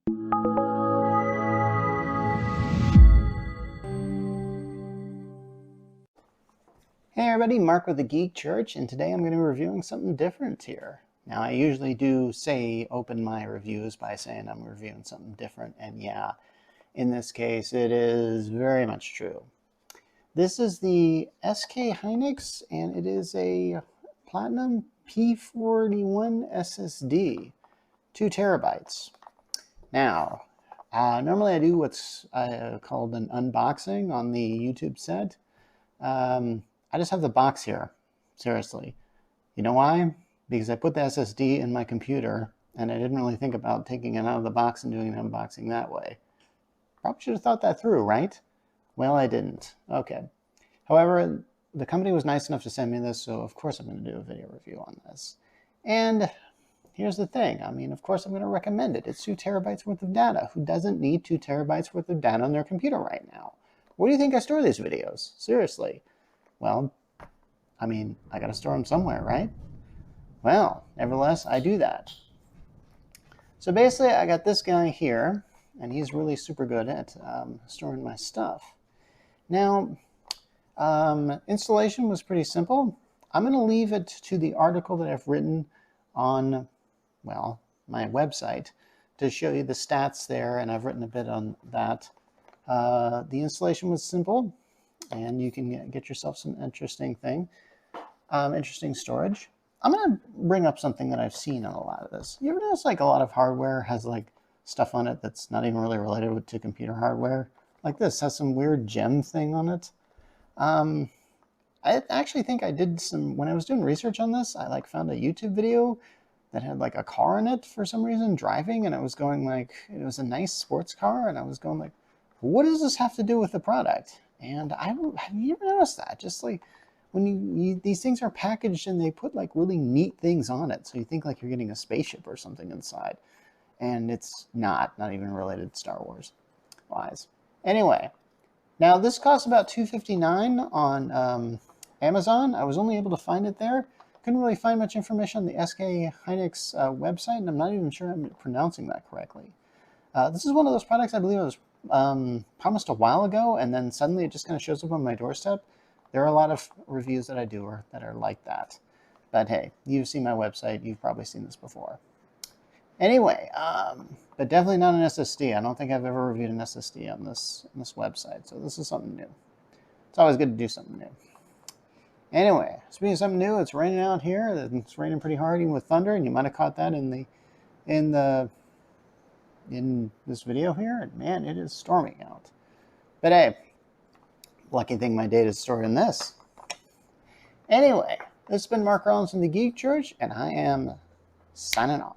Hey everybody, Mark with the Geek Church, and today I'm going to be reviewing something different here. Now, I usually do open my reviews by saying I'm reviewing something different, and yeah, in this case, it is very much true. This is the SK Hynix, and it is a Platinum P41 SSD, 2 terabytes. Now, normally I do what's called an unboxing on the YouTube set. I just have the box here, seriously. You know why? Because I put the SSD in my computer and I didn't really think about taking it out of the box and doing an unboxing that way. Probably should have thought that through, right? Well, I didn't. Okay. However, the company was nice enough to send me this, so of course I'm going to do a video review on this. And here's the thing. I mean, of course I'm going to recommend it. It's 2 terabytes worth of data. Who doesn't need 2 terabytes worth of data on their computer right now? Where do you think I store these videos? Seriously. Well, I mean, I got to store them somewhere, right? Well, nevertheless, I do that. So basically, I got this guy here, and he's really super good at storing my stuff. Now, installation was pretty simple. I'm going to leave it to the article that I've written on, well, my website to show you the stats there, and I've written a bit on that. The installation was simple, and you can get yourself some interesting storage. I'm going to bring up something that I've seen on a lot of this. You ever notice like a lot of hardware has like stuff on it that's not even really related to computer hardware? Like this has some weird gem thing on it. I actually think I did when I was doing research on this, I found a YouTube video that had like a car in it for some reason driving, and it was going like, it was a nice sports car, and I was going like, what does this have to do with the product? And have you ever noticed that? Just like when these things are packaged and they put like really neat things on it. So you think like you're getting a spaceship or something inside. And it's not even related to Star Wars wise. Anyway, now this costs about $259 on Amazon. I was only able to find it there. Couldn't really find much information on the SK Hynix website, and I'm not even sure I'm pronouncing that correctly. This is one of those products I believe I was promised a while ago, and then suddenly it just kind of shows up on my doorstep. There are a lot of reviews that I do that are like that. But hey, you've seen my website. You've probably seen this before. Anyway, but definitely not an SSD. I don't think I've ever reviewed an SSD on this website. So this is something new. It's always good to do something new. Anyway, speaking of something new, it's raining out here. It's raining pretty hard, even with thunder, and you might have caught that in this video here, and man, it is storming out. But hey, lucky thing my data is stored in this. Anyway, this has been Mark Rollins from the Geek Church, and I am signing off.